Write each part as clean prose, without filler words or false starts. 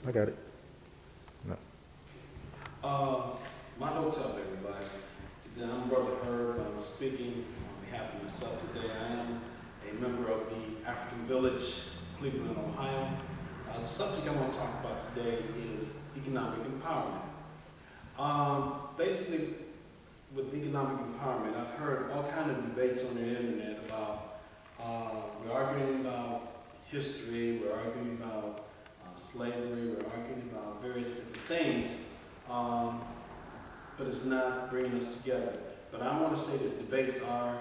I got it. No. My hotel, everybody. Today I'm Brother Herb. I'm speaking on behalf of myself today. I am a member of the African Village, Cleveland, Ohio. The subject I want to talk about today is economic empowerment. Basically, with economic empowerment, I've heard all kinds of debates on the internet about, we're arguing about history, we're arguing about slavery, we're arguing about various different things, but it's not bringing us together. But I want to say these debates are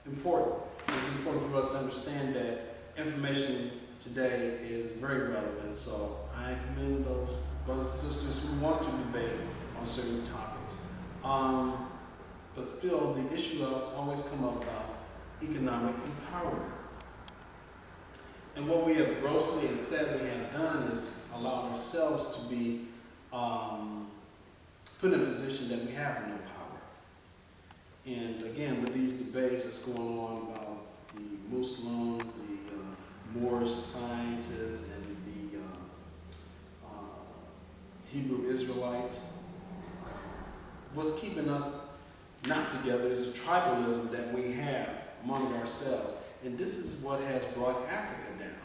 important. It's important for us to understand that information today is very relevant, so I commend those brothers and sisters who want to debate on certain topics. But still, the issue has always come up about economic empowerment. And what we have grossly and sadly have done is allow ourselves to be put in a position that we have no power. And again, with these debates that's going on about the Muslims, the Moorish scientists, and the Hebrew Israelites, what's keeping us not together is the tribalism that we have among ourselves. And this is what has brought Africa down,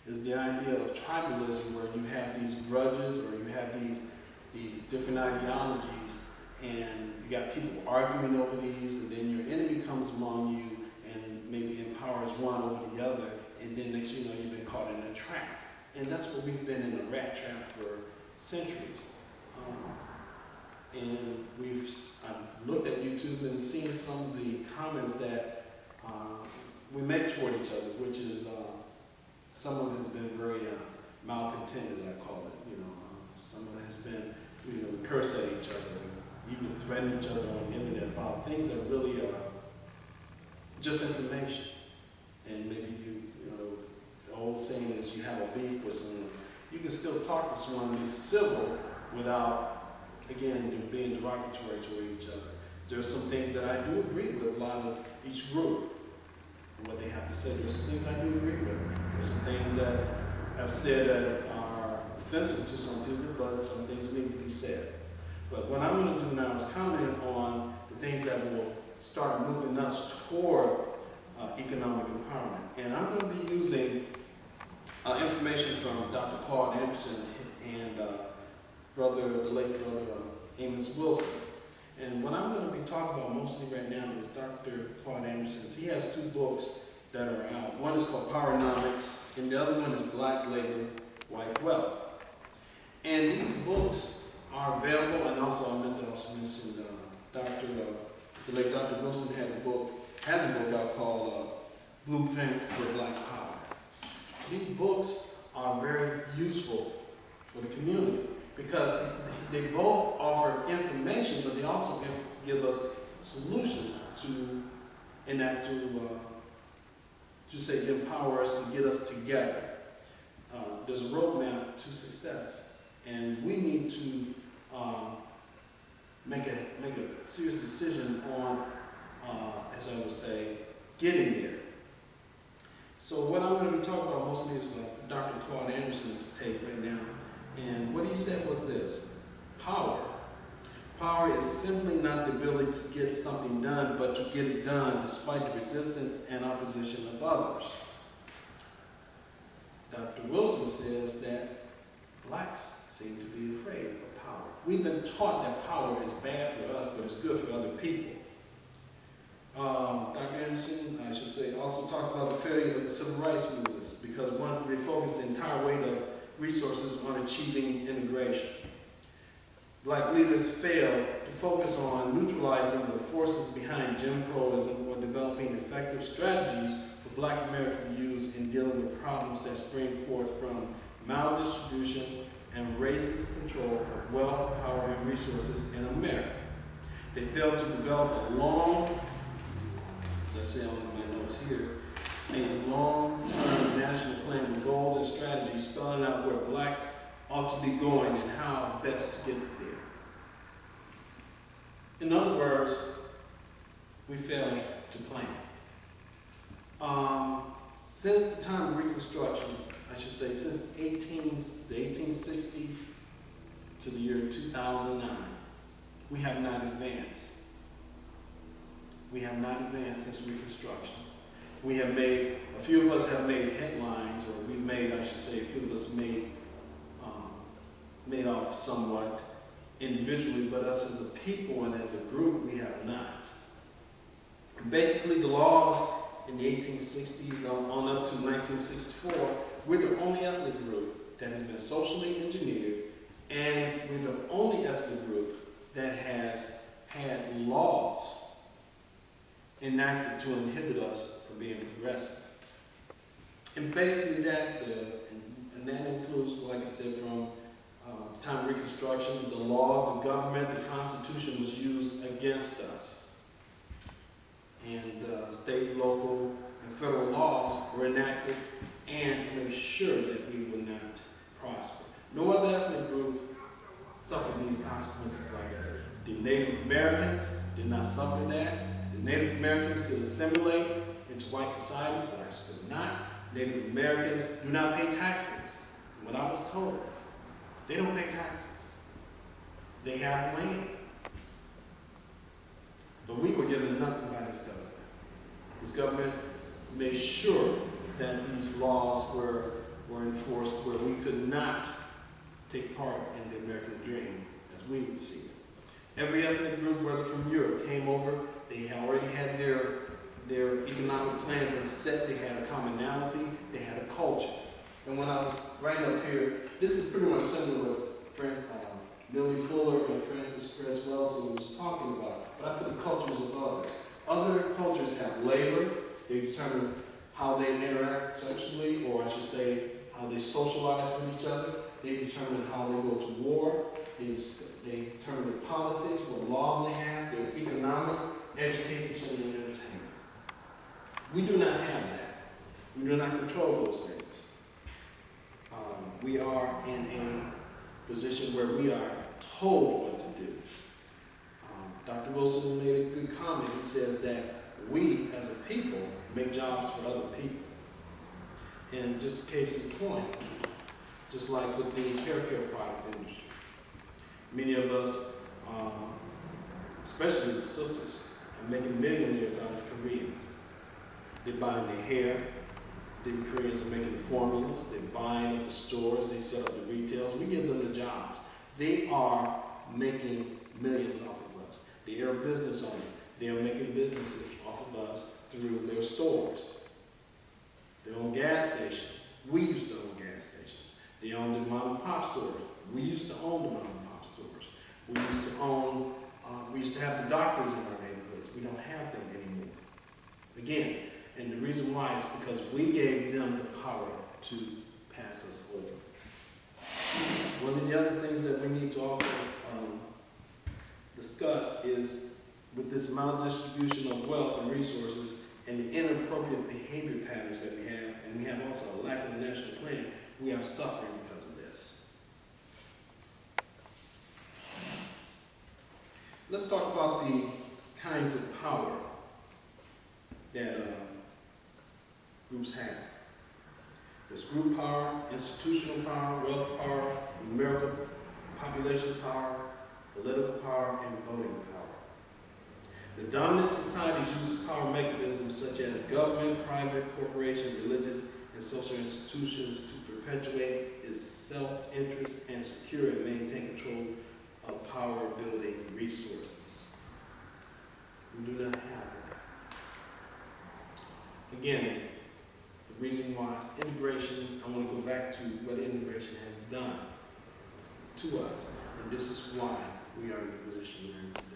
is the idea of tribalism, where you have these grudges or you have these different ideologies, and you got people arguing over these, and then your enemy comes among you and maybe empowers one over the other, and then next thing you know, you've been caught in a trap. And that's what we've been in, a rat trap for centuries. And I've looked at YouTube and seen some of the comments that we make toward each other, which is some of it has been very malcontent, as I call it. Some of it has been, we curse at each other, we even threaten each other on the internet about things that really are just information. And maybe the old saying is, you have a beef with someone, you can still talk to someone and be civil without, again, being derogatory toward each other. There are some things that I do agree with a lot of each group and what they have to say. There's some things I do agree with. There's some things that I've said that are offensive to some people, but some things need to be said. But what I'm going to do now is comment on the things that will start moving us toward economic empowerment. And I'm going to be using information from Dr. Claude Anderson and the late brother Amos Wilson. And what I'm going to be talking about mostly right now is Dr. Claude Anderson's. He has two books that are out. One is called Powernomics, and the other one is Black Labor, White Wealth. And these books are available, and also I meant to also mention the late Dr. Wilson has a book out called Blueprint for Black Power. These books are very useful for the community because they both offer information, but they also give us solutions to empower us and get us together. There's a roadmap to success, and we need to make a serious decision on, as I would say, getting there. So what I'm going to be talking about mostly is Dr. Claude Anderson's take right now. And what he said was this: power. Power is simply not the ability to get something done, but to get it done despite the resistance and opposition of others. Dr. Wilson says that blacks seem to be afraid of power. We've been taught that power is bad for us, but it's good for other people. Dr. Anderson, I should say, also talked about the failure of the civil rights movements because one refocused the entire weight of resources on achieving integration. Black leaders failed to focus on neutralizing the forces behind Jim Crowism or developing effective strategies for Black America to use in dealing with problems that spring forth from maldistribution and racist control of wealth, power, and resources in America. They failed to develop a long-term national plan with goals and strategies spelling out where blacks ought to be going and how best to get there. In other words, we failed to plan. Since the time of Reconstruction, I should say, since the 1860s to the year 2009, we have not advanced. We have not advanced since Reconstruction. We have made, a few of us have made headlines, or we've made, I should say, a few of us made off somewhat individually, but us as a people and as a group, we have not. Basically, the laws in the 1860s on up to 1964, we're the only ethnic group that has been socially engineered, and we're the only ethnic group that has had laws enacted to inhibit us from being progressive. And basically and that includes, like I said, from the time of Reconstruction, the laws, the government, the Constitution was used against us. And state, local, and federal laws were enacted and to make sure that we would not prosper. No other ethnic group suffered these consequences like us. The Native Americans did not suffer that. The Native Americans could assimilate into white society, blacks could not. Native Americans do not pay taxes. What I was told, they don't pay taxes. They have land. But we were given nothing by this government. This government made sure that these laws were enforced where we could not take part in the American dream as we would see it. Every ethnic group, whether from Europe, came over. They already had their economic plans set. They had a commonality. They had a culture. And when I was writing up here, this is pretty much similar to what Millie Fuller and Francis Cress Wellesley was talking about. But I put the cultures of others. Other cultures have labor. They determine how they interact sexually, or I should say, how they socialize with each other. They determine how they go to war. They determine their politics, what laws they have, their economics, education, and entertainment. We do not have that. We do not control those things. We are in a position where we are told what to do. Dr. Wilson made a good comment. He says that we, as a people, make jobs for other people. And just a case in point, just like with the hair care products industry, many of us, especially the sisters, are making millionaires out of Koreans. They're buying their hair. The Koreans are making the formulas. They're buying at the stores. They set up the retails. We give them the jobs. They are making millions off of us. They are business owners. They are making businesses off of us through their stores. They own gas stations. We used to own gas stations. They own the mom and pop stores. We used to own the mom and pop stores. We used to have the doctors in our neighborhoods. We don't have them anymore. Again, and the reason why is because we gave them the power to pass us over. One of the other things that we need to also discuss is with this maldistribution of wealth and resources and the inappropriate behavior patterns that we have, and we have also a lack of a national plan, we are suffering because of this. Let's talk about the kinds of power that groups have. There's group power, institutional power, wealth power, numerical population power, political power, and voting power. The dominant societies use power mechanisms such as government, private, corporation, religious, and social institutions to perpetuate its self-interest and secure and maintain control of power-building resources. We do not have that. Again, the reason why immigration, I want to go back to what immigration has done to us, and this is why we are in the position we're in today.